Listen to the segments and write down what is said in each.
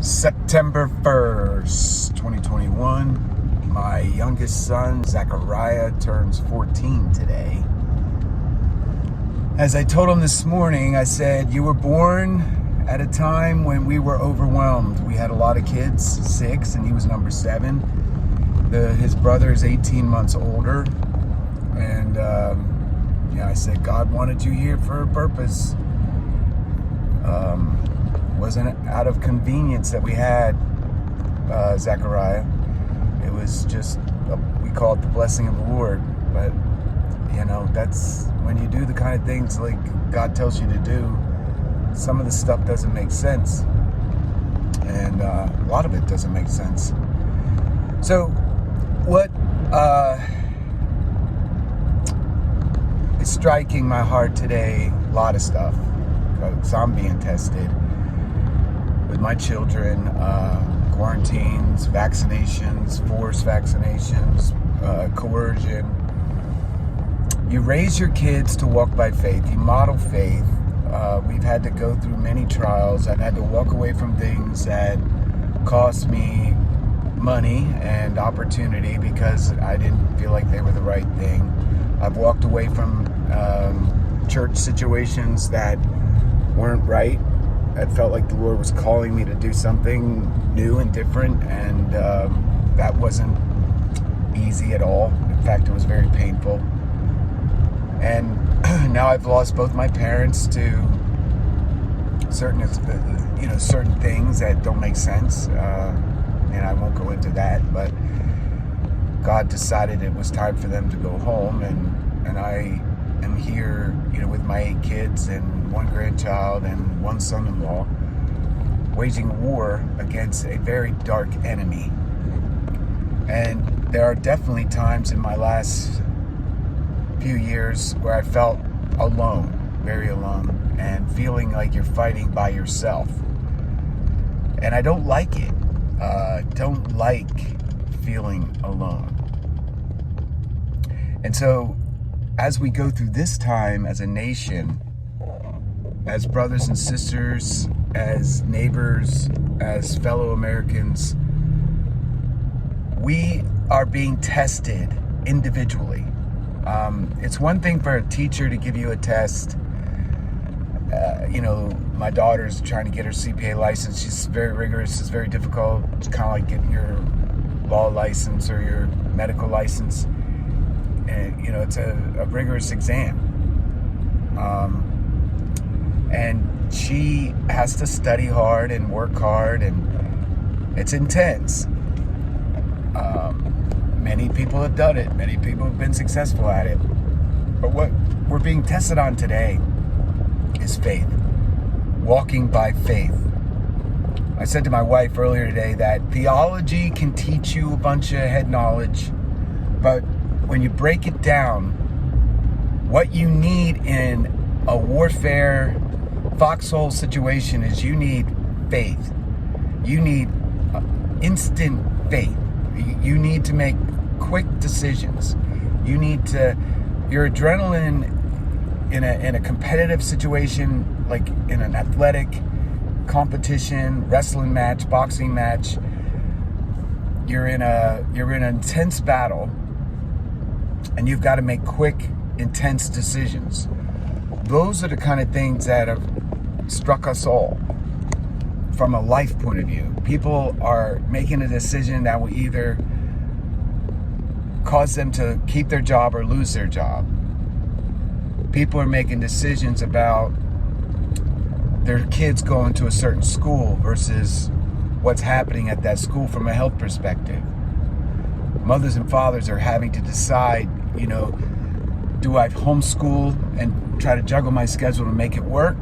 September 1st, 2021. My youngest son, Zachariah, turns 14 today. As I told him this morning, I said, you were born at a time when we were overwhelmed. We had a lot of kids, 6, and he was number 7. His brother is 18 months older. And I said, God wanted you here for a purpose. Wasn't out of convenience that we had Zechariah. It was just, we call it the blessing of the Lord. But, that's when you do the kind of things like God tells you to do, some of the stuff doesn't make sense. And a lot of it doesn't make sense. So, what is striking my heart today, a lot of stuff, because I'm being tested with my children, quarantines, vaccinations, forced vaccinations, coercion. You raise your kids to walk by faith. You model faith. We've had to go through many trials. I've had to walk away from things that cost me money and opportunity because I didn't feel like they were the right thing. I've walked away from church situations that weren't right. I felt like the Lord was calling me to do something new and different, and that wasn't easy at all. In fact, it was very painful. And now I've lost both my parents to certain things that don't make sense, and I won't go into that. But God decided it was time for them to go home, and I am here, with my 8 kids and 1 grandchild and 1 son-in-law, waging a war against a very dark enemy. And there are definitely times in my last few years where I felt alone, very alone, and feeling like you're fighting by yourself. And I don't like it. Don't like feeling alone. And so, as we go through this time as a nation, as brothers and sisters, as neighbors, as fellow Americans, we are being tested individually. It's one thing for a teacher to give you a test. My daughter's trying to get her CPA license. She's very rigorous. It's very difficult. It's kind of like getting your law license or your medical license. And, it's a rigorous exam. And she has to study hard and work hard, and it's intense. Many people have done it. Many people have been successful at it. But what we're being tested on today is faith. Walking by faith. I said to my wife earlier today that theology can teach you a bunch of head knowledge, but when you break it down, what you need in a warfare, foxhole situation is you need faith. You need instant faith. You need to make quick decisions. You need to, your adrenaline in a competitive situation, like in an athletic competition, wrestling match, boxing match, you're in an intense battle, and you've got to make quick, intense decisions. Those are the kind of things that have struck us all from a life point of view. People are making a decision that will either cause them to keep their job or lose their job. People are making decisions about their kids going to a certain school versus what's happening at that school from a health perspective. Mothers and fathers are having to decide, do I homeschool and try to juggle my schedule to make it work?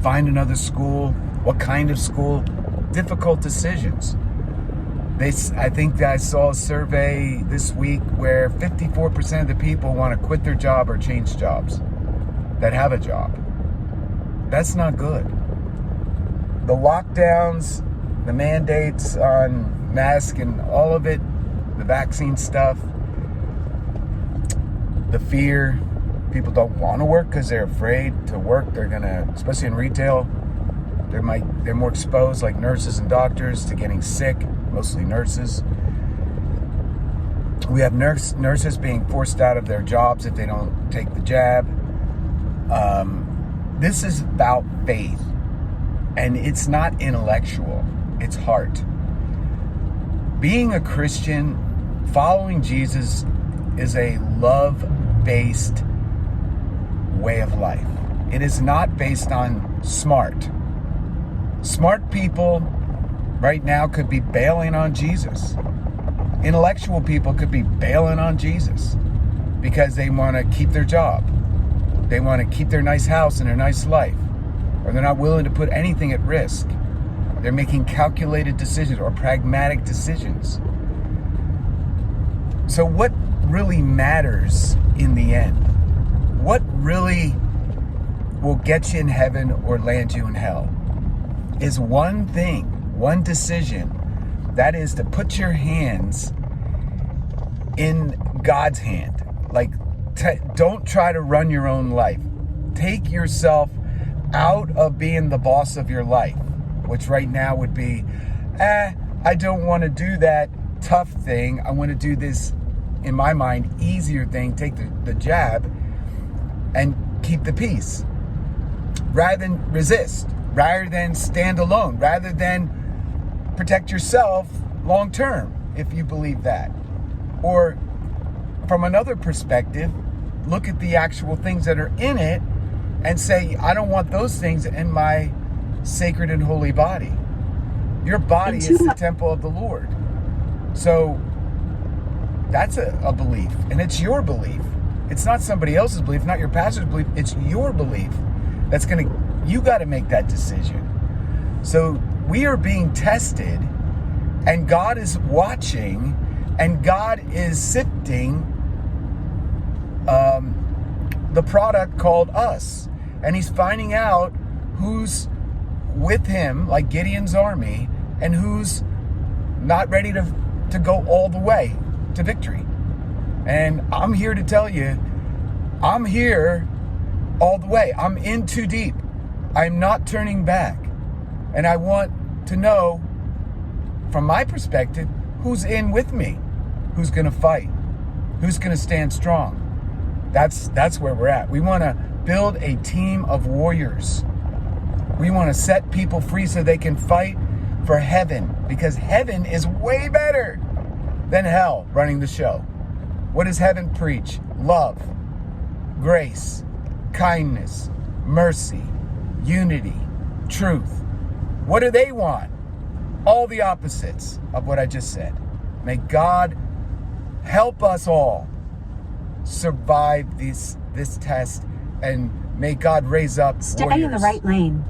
Find another school? What kind of school? Difficult decisions. I think that I saw a survey this week where 54% of the people want to quit their job or change jobs that have a job. That's not good. The lockdowns, the mandates on masks and all of it, the vaccine stuff, the fear, people don't want to work because they're afraid to work. They're going to, especially in retail, They're more exposed, like nurses and doctors, to getting sick, mostly nurses. We have nurses being forced out of their jobs if they don't take the jab. This is about faith, and it's not intellectual, it's heart. Being a Christian, following Jesus, is a love-based way of life. It is not based on smart. Smart people right now could be bailing on Jesus. Intellectual people could be bailing on Jesus because they want to keep their job. They want to keep their nice house and their nice life, or they're not willing to put anything at risk. They're making calculated decisions or pragmatic decisions. So what really matters in the end? What really will get you in heaven or land you in hell is one thing, one decision. That is to put your hands in God's hand. Like, don't try to run your own life. Take yourself out of being the boss of your life, which right now would be, I don't want to do that tough thing. I want to do this, in my mind, easier thing, take the jab and keep the peace. Rather than resist, rather than stand alone, rather than protect yourself long term, if you believe that. Or from another perspective, look at the actual things that are in it and say, I don't want those things in my sacred and holy body. Your body is the temple of the Lord. So that's a belief, and it's your belief. It's not somebody else's belief, not your pastor's belief. It's your belief. You got to make that decision. So we are being tested, and God is watching, and God is sifting the product called us. And he's finding out who's with him, like Gideon's army, and who's not ready to go all the way to victory. And I'm here to tell you, I'm here all the way. I'm in too deep. I'm not turning back. And I want to know, from my perspective, who's in with me, who's going to fight, who's going to stand strong. That's where we're at. We want to build a team of warriors. We want to set people free so they can fight for heaven, because heaven is way better than hell running the show. What does heaven preach? Love, grace, kindness, mercy, unity, truth. What do they want? All the opposites of what I just said. May God help us all survive this test, and may God raise up warriors. Stay in the right lane.